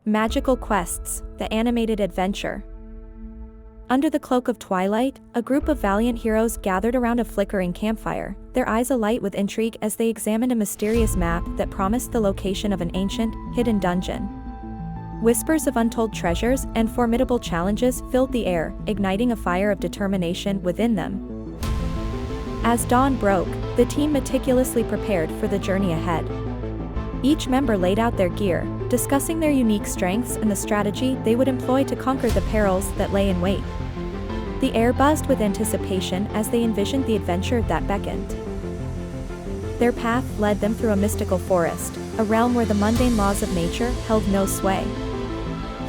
Magical Quests, the animated adventure. Under the cloak of twilight, a group of valiant heroes gathered around a flickering campfire, their eyes alight with intrigue as they examined a mysterious map that promised the location of an ancient, hidden dungeon. Whispers of untold treasures and formidable challenges filled the air, igniting a fire of determination within them. As dawn broke, the team meticulously prepared for the journey ahead. Each member laid out their gear, discussing their unique strengths and the strategy they would employ to conquer the perils that lay in wait. The air buzzed with anticipation as they envisioned the adventure that beckoned. Their path led them through a mystical forest, a realm where the mundane laws of nature held no sway.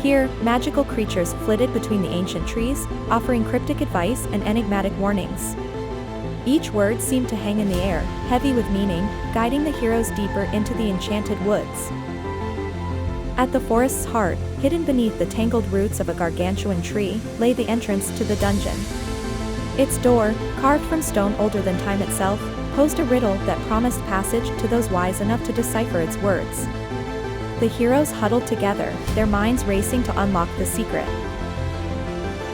Here, magical creatures flitted between the ancient trees, offering cryptic advice and enigmatic warnings. Each word seemed to hang in the air, heavy with meaning, guiding the heroes deeper into the enchanted woods. At the forest's heart, hidden beneath the tangled roots of a gargantuan tree, lay the entrance to the dungeon. Its door, carved from stone older than time itself, posed a riddle that promised passage to those wise enough to decipher its words. The heroes huddled together, their minds racing to unlock the secret.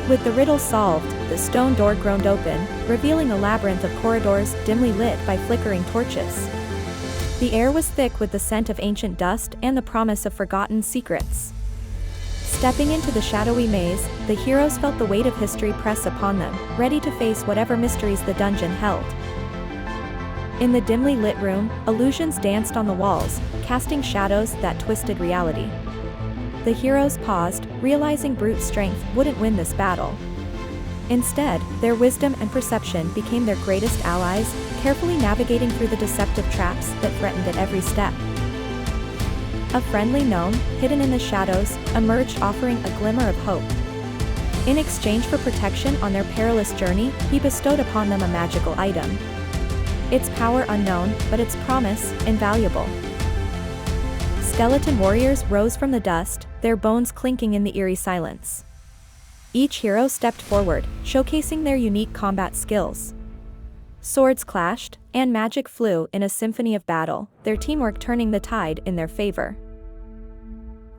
With the riddle solved, the stone door groaned open, revealing a labyrinth of corridors dimly lit by flickering torches. The air was thick with the scent of ancient dust and the promise of forgotten secrets. Stepping into the shadowy maze, the heroes felt the weight of history press upon them, ready to face whatever mysteries the dungeon held. In the dimly lit room, illusions danced on the walls, casting shadows that twisted reality. The heroes paused, realizing brute strength wouldn't win this battle. Instead, their wisdom and perception became their greatest allies, carefully navigating through the deceptive traps that threatened at every step. A friendly gnome, hidden in the shadows, emerged offering a glimmer of hope. In exchange for protection on their perilous journey, he bestowed upon them a magical item. Its power unknown, but its promise invaluable. Skeleton warriors rose from the dust, their bones clinking in the eerie silence. Each hero stepped forward, showcasing their unique combat skills. Swords clashed, and magic flew in a symphony of battle, their teamwork turning the tide in their favor.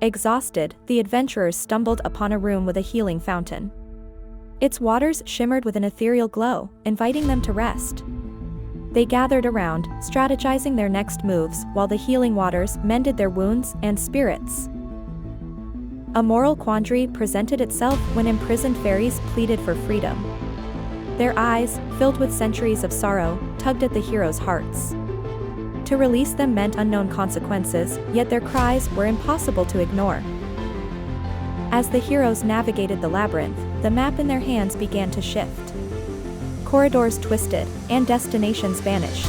Exhausted, the adventurers stumbled upon a room with a healing fountain. Its waters shimmered with an ethereal glow, inviting them to rest. They gathered around, strategizing their next moves while the healing waters mended their wounds and spirits. A moral quandary presented itself when imprisoned fairies pleaded for freedom. Their eyes, filled with centuries of sorrow, tugged at the heroes' hearts. To release them meant unknown consequences, yet their cries were impossible to ignore. As the heroes navigated the labyrinth, the map in their hands began to shift. Corridors twisted, and destinations vanished.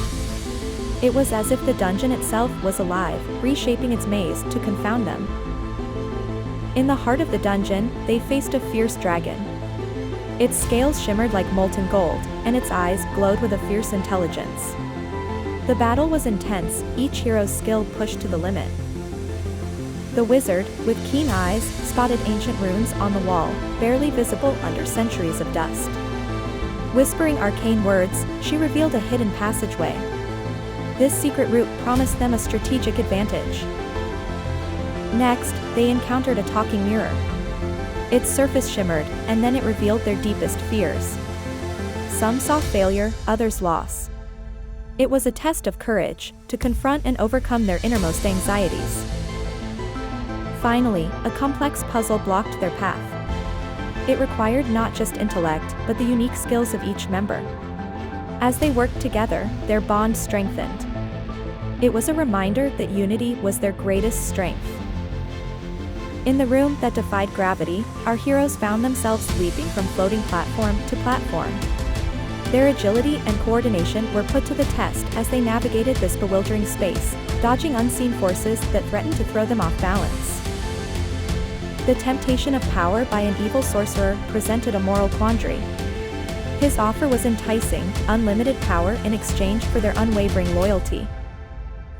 It was as if the dungeon itself was alive, reshaping its maze to confound them. In the heart of the dungeon, they faced a fierce dragon. Its scales shimmered like molten gold, and its eyes glowed with a fierce intelligence. The battle was intense, each hero's skill pushed to the limit. The wizard, with keen eyes, spotted ancient runes on the wall, barely visible under centuries of dust. Whispering arcane words, she revealed a hidden passageway. This secret route promised them a strategic advantage. Next, they encountered a talking mirror. Its surface shimmered, and then it revealed their deepest fears. Some saw failure, others loss. It was a test of courage, to confront and overcome their innermost anxieties. Finally, a complex puzzle blocked their path. It required not just intellect, but the unique skills of each member. As they worked together, their bond strengthened. It was a reminder that unity was their greatest strength. In the room that defied gravity, our heroes found themselves leaping from floating platform to platform. Their agility and coordination were put to the test as they navigated this bewildering space, dodging unseen forces that threatened to throw them off balance. The temptation of power by an evil sorcerer presented a moral quandary. His offer was enticing, unlimited power in exchange for their unwavering loyalty.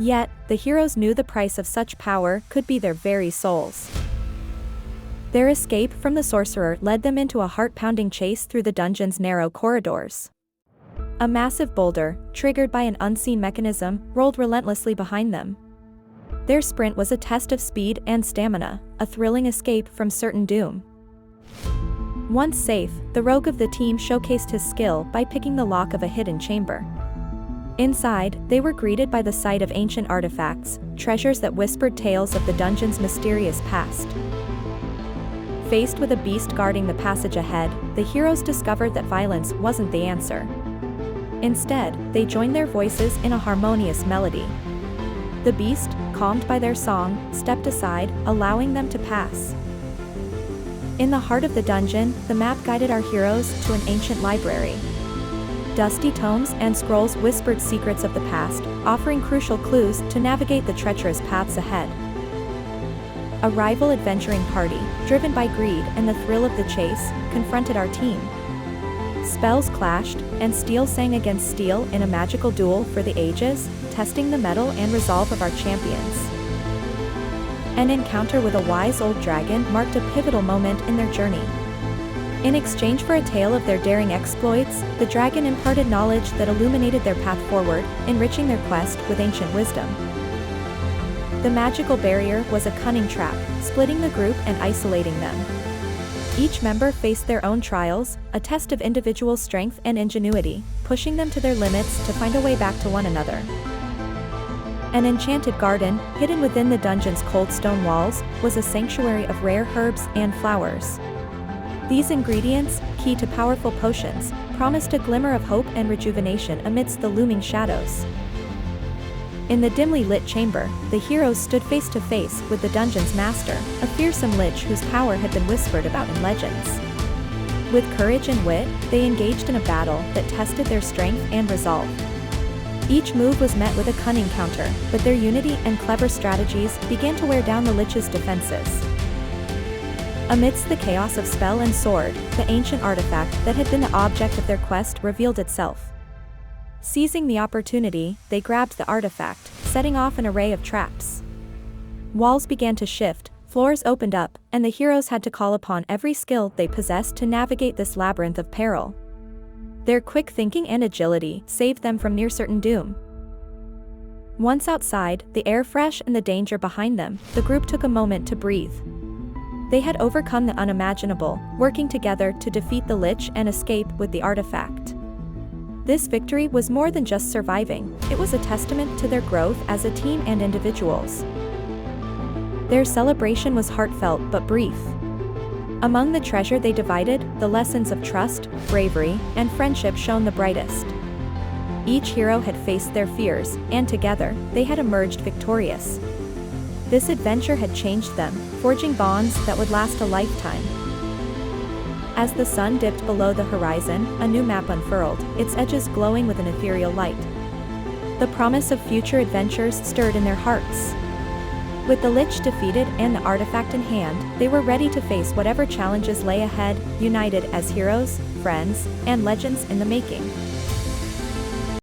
Yet, the heroes knew the price of such power could be their very souls. Their escape from the sorcerer led them into a heart-pounding chase through the dungeon's narrow corridors. A massive boulder, triggered by an unseen mechanism, rolled relentlessly behind them. Their sprint was a test of speed and stamina, a thrilling escape from certain doom. Once safe, the rogue of the team showcased his skill by picking the lock of a hidden chamber. Inside, they were greeted by the sight of ancient artifacts, treasures that whispered tales of the dungeon's mysterious past. Faced with a beast guarding the passage ahead, the heroes discovered that violence wasn't the answer. Instead, they joined their voices in a harmonious melody. The beast, calmed by their song, stepped aside, allowing them to pass. In the heart of the dungeon, the map guided our heroes to an ancient library. Dusty tomes and scrolls whispered secrets of the past, offering crucial clues to navigate the treacherous paths ahead. A rival adventuring party, driven by greed and the thrill of the chase, confronted our team. Spells clashed, and steel sang against steel in a magical duel for the ages, testing the mettle and resolve of our champions. An encounter with a wise old dragon marked a pivotal moment in their journey. In exchange for a tale of their daring exploits, the dragon imparted knowledge that illuminated their path forward, enriching their quest with ancient wisdom. The magical barrier was a cunning trap, splitting the group and isolating them. Each member faced their own trials, a test of individual strength and ingenuity, pushing them to their limits to find a way back to one another. An enchanted garden, hidden within the dungeon's cold stone walls, was a sanctuary of rare herbs and flowers. These ingredients, key to powerful potions, promised a glimmer of hope and rejuvenation amidst the looming shadows. In the dimly lit chamber, the heroes stood face to face with the dungeon's master, a fearsome lich whose power had been whispered about in legends. With courage and wit, they engaged in a battle that tested their strength and resolve. Each move was met with a cunning counter, but their unity and clever strategies began to wear down the lich's defenses. Amidst the chaos of spell and sword, the ancient artifact that had been the object of their quest revealed itself. Seizing the opportunity, they grabbed the artifact, setting off an array of traps. Walls began to shift, floors opened up, and the heroes had to call upon every skill they possessed to navigate this labyrinth of peril. Their quick thinking and agility saved them from near-certain doom. Once outside, the air fresh and the danger behind them, the group took a moment to breathe. They had overcome the unimaginable, working together to defeat the lich and escape with the artifact. This victory was more than just surviving, it was a testament to their growth as a team and individuals. Their celebration was heartfelt but brief. Among the treasure they divided, the lessons of trust, bravery, and friendship shone the brightest. Each hero had faced their fears, and together, they had emerged victorious. This adventure had changed them, forging bonds that would last a lifetime. As the sun dipped below the horizon, a new map unfurled, its edges glowing with an ethereal light. The promise of future adventures stirred in their hearts. With the lich defeated and the artifact in hand, they were ready to face whatever challenges lay ahead, united as heroes, friends, and legends in the making.